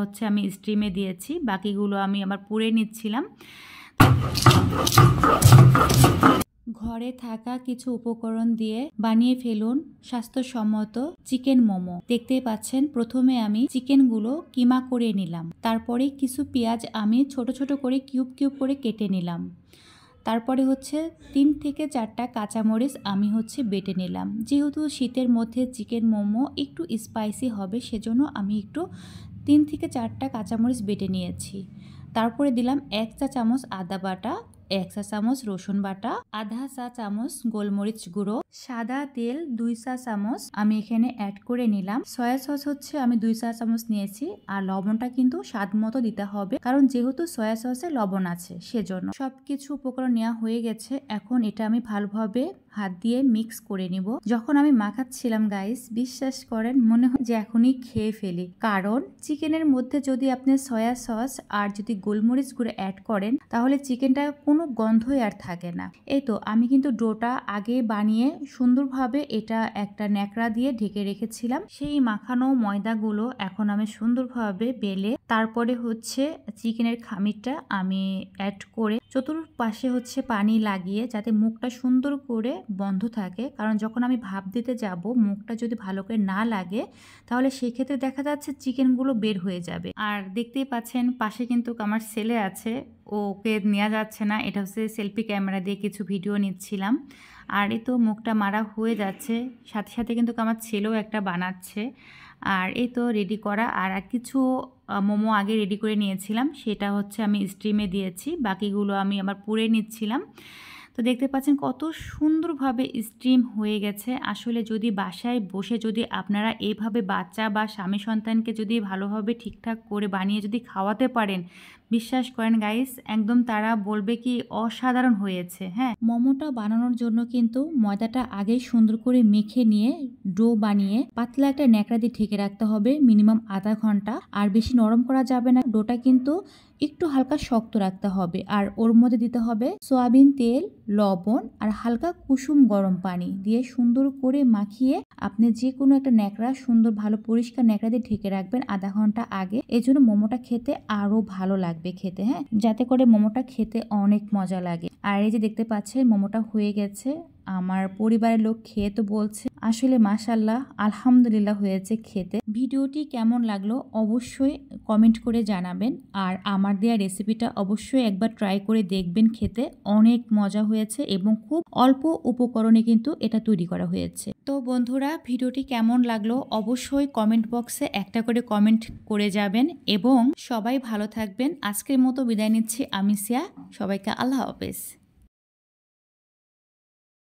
হচ্ছে আমি স্টিমে দিয়েছি, বাকিগুলো আমি আবার পুড়ে নিচ্ছিলাম। ঘরে থাকা কিছু উপকরণ দিয়ে বানিয়ে ফেলুন স্বাস্থ্যসম্মত চিকেন মোমো। দেখতেই পাচ্ছেন, প্রথমে আমি চিকেনগুলো কিমা করে নিলাম, তারপরে কিছু পেঁয়াজ আমি ছোট ছোট করে কিউব কিউব করে কেটে নিলাম, তারপরে হচ্ছে 3 থেকে 4টা কাঁচামরিচ আমি বেটে নিলাম। যেহেতু শীতের মধ্যে চিকেন মোমো একটু স্পাইসি হবে, সেজন্য আমি একটু 3 থেকে 4টা কাঁচামরিচ বেটে নিয়েছি। তারপরে দিলাম 1 চা চামচ আদা বাটা, 1 চা চামচ রসুন বাটা, আধা চা চামচ গোলমরিচ গুঁড়ো, সাদা তেল 2 চা চামচ আমি এখানে অ্যাড করে নিলাম। সয়া সস আমি 2 চা চামচ নিয়েছি, আর লবণটা কিন্তু স্বাদ মতো দিতে হবে, কারণ যেহেতু সয়া সসে লবণ আছে সেজন্য। সবকিছু উপকরণ নেওয়া হয়ে গেছে, এখন এটা আমি ভালোভাবে হাত দিয়ে মিক্স করে নিব। যখন আমি মাখাচ্ছিলাম গাইস, বিশ্বাস করেন মনে হয় যে এখনই খেয়ে ফেলি, কারণ চিকেনের মধ্যে যদি আপনি সয়া সস আর যদি গোলমরিচ গুঁড়ো অ্যাড করেন তাহলে চিকেনটা কোনো গন্ধই আর থাকে না। এই তো আমি কিন্তু ডোটা আগে বানিয়ে সুন্দরভাবে এটা একটা ন্যাকড়া দিয়ে ঢেকে রেখেছিলাম। সেই মাখানো ময়দাগুলো এখন আমি সুন্দরভাবে বেলে তারপরে চিকেনের খামিরটা আমি অ্যাড করে চতুর্পাশে পানি লাগিয়ে যাতে মুখটা সুন্দর করে বন্ধ থাকে, কারণ যখন আমি ভাপ দিতে যাব মুখটা যদি ভালো করে না লাগে তাহলে সেক্ষেত্রে দেখা যাচ্ছে চিকেনগুলো বের হয়ে যাবে। আর দেখতেই পাচ্ছেন পাশে কিন্তু আমার ছেলে আছে, ওকে নেওয়া যাচ্ছে না, এটা সেলফি ক্যামেরা দিয়ে কিছু ভিডিও নিচ্ছিলাম। আর এই তো মুখটা মারা হয়ে যাচ্ছে, সাথে সাথে কিন্তু আমার ছেলেও একটা বানাচ্ছে। আর এই তো রেডি করা, আর কিছু মোমো আগে রেডি করে নিয়েছিলাম, সেটা আমি স্টিমে দিয়েছি, বাকিগুলো আমি আবার পুড়ে নিচ্ছিলাম। তো দেখতে পাচ্ছেন কত সুন্দরভাবে স্টিম হয়ে গেছে। আসলে যদি বাসায় বসে যদি আপনারা এইভাবে বাচ্চা বা স্বামী সন্তানকে যদি ভালোভাবে ঠিকঠাক করে বানিয়ে যদি খাওয়াতে পারেন, বিশ্বাস করেন গাইস, একদম তারা বলবে কি অসাধারণ হয়েছে। হ্যাঁ, মোমোটা বানানোর জন্য কিন্তু ময়দাটা আগেই সুন্দর করে মেখে নিয়ে ডো বানিয়ে পাতলা একটা ন্যাকড়া দিয়ে ঢেকে রাখতে হবে মিনিমাম আধা ঘন্টা। আর বেশি নরম করা যাবে না, ডোটা কিন্তু একটু হালকা শক্ত রাখতে হবে। আর ওর মধ্যে দিতে হবে সয়াবিন তেল, লবণ আর হালকা কুসুম গরম পানি দিয়ে সুন্দর করে মাখিয়ে আপনি যে কোনো একটা ন্যাকড়া, সুন্দর ভালো পরিষ্কার ন্যাকড়া দিয়ে ঢেকে রাখবেন আধা ঘন্টা আগে। এই জন্য মোমোটা খেতে আরো ভালো লাগবে খেতে, হ্যাঁ, যাতে করে মোমোটা খেতে অনেক মজা লাগে। আর এই যে দেখতে পাচ্ছেন মোমোটা হয়ে গেছে, আমার পরিবারের লোক খেয়ে তো বলছে আসলে মাশাআল্লাহ আলহামদুলিল্লাহ হয়েছে খেতে। ভিডিওটি কেমন লাগলো অবশ্যই কমেন্ট করে জানাবেন, আর আমার দেয়া রেসিপিটা অবশ্যই একবার ট্রাই করে দেখবেন, খেতে অনেক মজা হয়েছে এবং খুব অল্প উপকরণে কিন্তু এটা তৈরি করা হয়েছে। তো বন্ধুরা, ভিডিওটি কেমন লাগলো অবশ্যই কমেন্ট বক্সে একটা করে কমেন্ট করে যাবেন, এবং সবাই ভালো থাকবেন। আজকের মতো বিদায় নিচ্ছি আমি সিয়া, সবাইকে আল্লাহ হাফেজ।